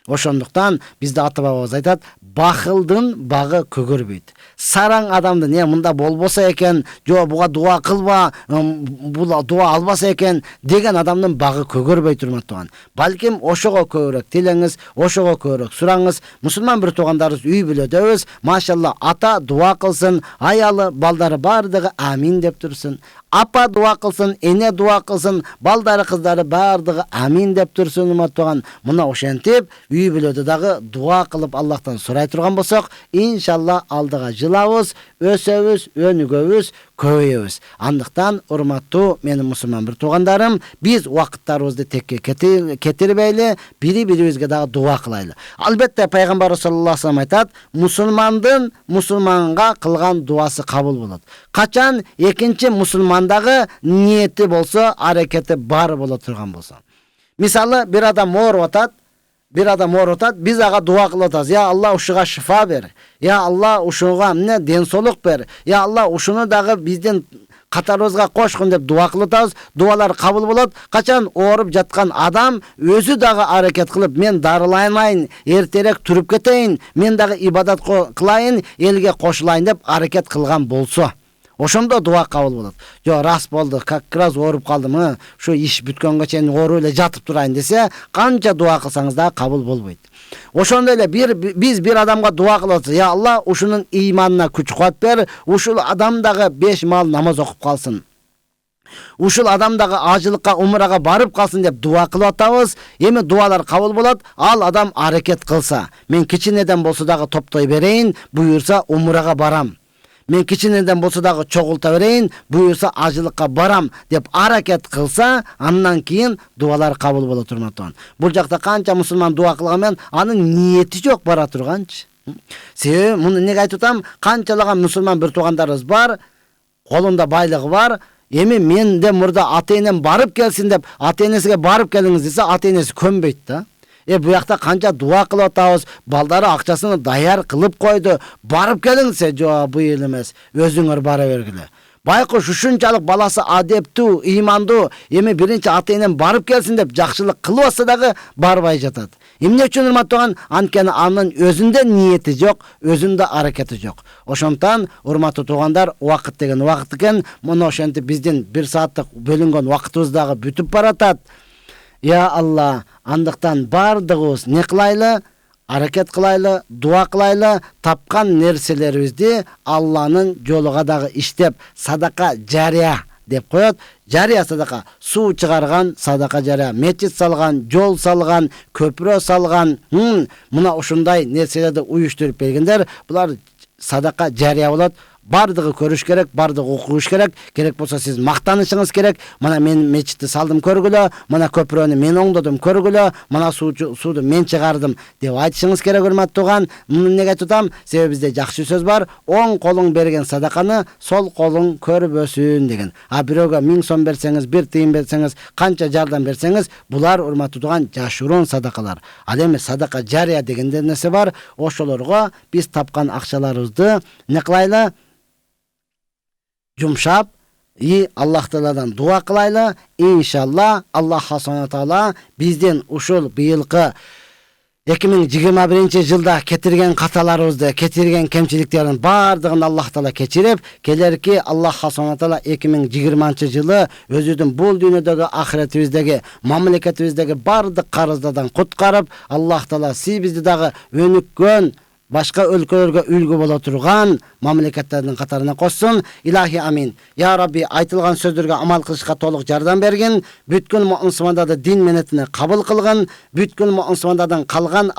Ошондуктан бизде ата бабабыз айтат: "Бахылдын багы көгөрбөйт." Сараң адамдын мында болбосо экен, жо буга дуа кылба, бул дуа албаса экен деген адамдын багы көгөрбөй турмат туган. Балким ошого көбүрөөк тилеңиз, ошого көбүрөөк сураңыз. Мусулман бир туугандарыбыз үй бүлөдөбүз. Машалла, ата дуа кылсын, аялы, балдары бардыгы амин деп турсын. Апа дуа кылсын, эне дуа кылсын, балдары, кыздары бардыгы амин деп турсын туган. Мына ошентип үй бүлөдө дагы дуа кылып Аллахтан сурай турган болсок, иншалла алдыга жылабыз, өсөбүз, өнүгөбүз, көбөйөбүз. Андыктан урматтуу менин мусулман бир туугандарым, биз убакыттарыбызды текке кетирбейли, бири-бирибизге дагы дуа кылайлы. Албетте пайгамбар саллаллаху алейхи ва саллям айтат: "Мусулмандын мусулманга кылган дуасы кабыл болот." Качан экинчи мусулмандагы ниети болсо, аракети бар боло турган болсо. Мисалы, бир адам ооруп атат, биз ага дуа кылып атабыз: "Я Allah, ушуга шифа бер. Я Allah, ушуга ден соолук бер. Я Allah, ушуну дагы биздин катарыбызга кошкун" деп дуа кылып атабыз. Дуалар кабыл болот. Качан ооруп жаткан адам өзү дагы аракет кылып: "Мен дарыланайын, эртерээк туруп кетейин, мен дагы ибадат кылайын, элге кошулайын" деп аракет кылган болсо, ошондо дуа кабыл болот. Жо рас болду, как раз ооруп калдым, ушу иш бүткөнгө чейин ооруп эле жатып турайын десе, канча дуа кылсаңыз да кабыл болбойт. Ошондой эле биз бир адамга дуа кылып атабыз: "Я Allah, ушунун ыйманына күч кубат бер, ушул адам дагы 5 маал намаз окуп калсын. Ушул адам дагы ажылыкка, умрага барып калсын" деп дуа кылып атабыз. Эми дуалар кабыл болот. Ал адам аракет кылса, мен кичинеден болсо дагы топтой берейин, буюрса умрага барам. Мен кичинеден болсо дагы чогулта берейин, буюрса ажылыкка барам деп аракет кылса, андан кийин дуалар кабыл боло турмактан. Бул жакта канча мусулман дуа кылганмен, анын ниети жок бара турганчы. Себеби муну эмнеге айтып атам? Канчалаган мусулман бир туугандарыбыз бар, колунда байлыгы бар. Эми менде мурда ата-энем барып келсин деп, ата-энесиге барып келиңиз десе, ата-энеси көнбөйт да. Бу жакта канча дуа кылып атабыз, балдары акчасын даяр кылып койду, барып келиң десе, жо быйыл эмес, өзүңөр бара бергиле. Байкуш ушунчалык баласы адептүү, ыймандуу, эми биринчи ата-энем барып келсин деп жакшылык кылып атса дагы барбай жатат. Эмне үчүн урматтаган? Анткени анын өзүндө ниети жок, өзүндө аракети жок. Ошондон урматтуу туугандар, убакыт деген убакыт экен. Муну ошентип биздин 1 сааттык бөлүнгөн убакытыбыз дагы бүтүп баратат. Я Allah, андыктан бардыгыбыз не кылайлы? Аракет кылайлы, дуа кылайлы, тапкан нерселерибизди Алланын жолуга дагы иштеп, садака жария деп коет. Жария садака, суу чыгарган садака жария, мечит салган, жол салган, көпүрө салган, мына ушундай нерселерди уюштуруп бергендер, булар садака жария болот. Бардыгы көрүш керек, бардыгы окуш керек. Керек болсо сиз мактанышыңыз керек. Мана мен мечитти салдым көргүлө, мана көпүрөнү мен оңдодум көргүлө, мана сууду мен чыгардым деп айтышыңыз керек, урматтуу туган. Муну эмнеге айтам? Себеби бизде жакшы сөз бар: оң колуң берген садаканы сол колуң көрбөсүн деген. А бирөөгө 1000 сом берсеңиз, 1 тыйын берсеңиз, канча жардам берсеңиз, булар урматтуу туган жашыруун садакалар. Ал эми садака жария деген нерсе бар. Ошолорго биз тапкан акчаларыбызды не кылайлы? Жумшап, Аллах Тааладан дуа кылайлы. Иншалла Аллах Субхана Таала биздин ушул быйылкы 2021 жылда кетирген каталарыбызды, кетирген кемчиликтерин бардыгын Аллах Таала кечирип, келерки Аллах Субхана Таала 2020 жылы өзүнүн бул дүйнөдөгү, ахиретибиздеги, мамлекетибиздеги бардык карыздардан куткарып, Аллах Таала сибизди дагы өнүккөн башка өлкөлөргө үлгү боло турган мамлекеттердин катарына кошсун. Илахи амин. Я Рабби, айтылган сөздөргө амал кылышка толук жардам бергин. Бүткүл мусулмандарды дин менетине кабыл кылгын. Бүткүл мусулмандардын калган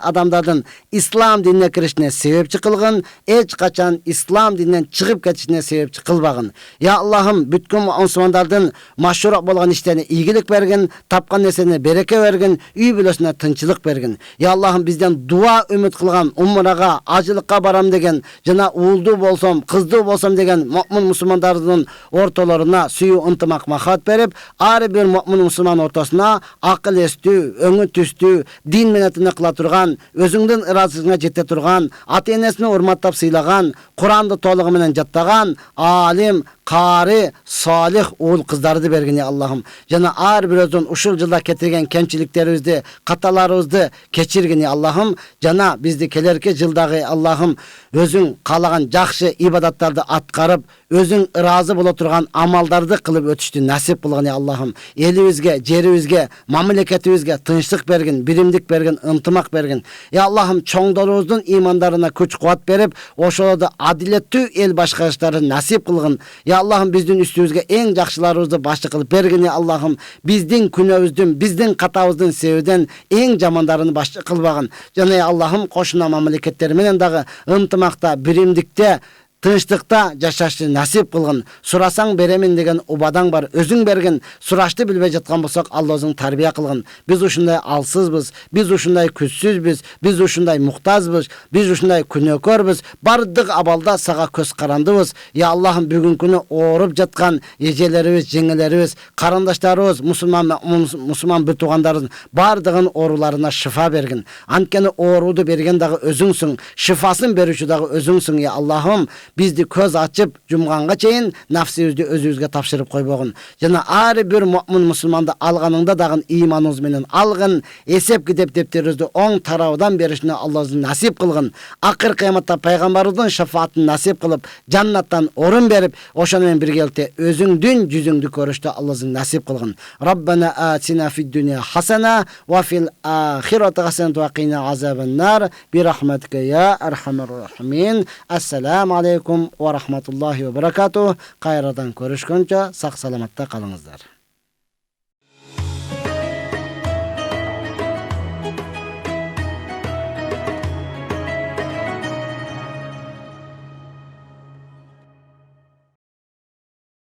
адамдардын ислам динине киришине себепчи кылгын. Эч качан ислам дининен чыгып кетишине себепчи кылбагын. Я Аллахым, бүткүл мусулмандардын машрук болгон иштерине ийгилик бергин, тапкан нерсене береке бергин, үй бүлөсүнө тынчылык бергин. Я Аллах, Allah'ım bizden dua ümit kılgan, umraga, acılıkka baram degen, jana uuldu bolsam, kızdı bolsam degen mümin musulmanlarının ortalarına suyu ıntımak mahat berip, ar bir mümin musulman ortasına akıl estü, öңü tüstü, din menetini kıla turgan, özüңdün ırazısına jete turgan, ata-enesini urmattap sıylagan, Kur'an'da toluğu menen jattagan, alim, qari, salih oğul kızlardı bergin ya Allah'ım. Jana ar bir özün uşul жылda ketirgen kemçiliklerimizni, katalarımızды keçirgin ya Allah'ım. Jana bizdi kelerki жылдагы Allah'ım özüň kalagan jakşı ibadattарды atkarıp, özüň ırazı bola turgan amaldарды kılıp ötüştü nasip kılgın ya Allah'ım. Elibizge, jeribizge, mamleketibizge tınçlık bergin, birimlik bergin, ıntımak bergin. Ya Allah'ım çoңdorubуздун imanlarına güç kuvvet berip, oşolada adilettүү el başkarışları nasip kılgın. Ya Allah'ım bizden üstümüzge en jakşılarыбызды başçı kılıp bergin ya Allah'ım. Bizden künöbüzdün, bizden katabızdın sevden en jamandarını başçı kılbagın. Jana ya Allah'ım koşuna mamleketleri menen dagı ынтымакта, биримдикте, тынчтыкта жашашты насип кылгын. Сурасаң беремин деген убадаң бар. Өзүң берген, сурашты билбей жаткан болсак, Алла өзүң тарбия кылгын. Биз ушундай алсызбыз, биз ушундай күчсүзбүз, биз ушундай муктажбыз, биз ушундай күнөөкөрбүз. Бардык абалда сага көз карандыбыз. Я Аллахым бүгүнкү күнү ооруп жаткан эжелерибиз, жеңелерибиз, карындаштарыбыз, мусулман бир туугандарыбыздын бардыгын ооруларына шифа бергин. Анткени ооруду берген дагы өзүңсүң, шифасын берүүчү дагы өзүңсүң я Аллахым. Bizdi köz açıp jumganга çeyin nafsibizdi özübüzge tapşırıp koybogun. Jana ar bir mümin musulmandı alganыңda dagın imanınız menen algın, esep kitep depteribizdi oң tarabıdan berişini Allah özü nasip kılgın. Akır kıyamatda peygambarımızın şefaatini nasip kılıp jannattan orun berip oşan men birgelikte özüңdün yüzüңdü körüştü Allah özü nasip kılgın. Rabbana atina fid dunya hasana ve fil ahireti hasenatu ve qina azabennar bi rahmetike ya erhamer rahimin. Assalamu aleykum ve rahmetullahi ve berekatuh. Kayradan görüşkönçe sak salamatda kalыңыздар.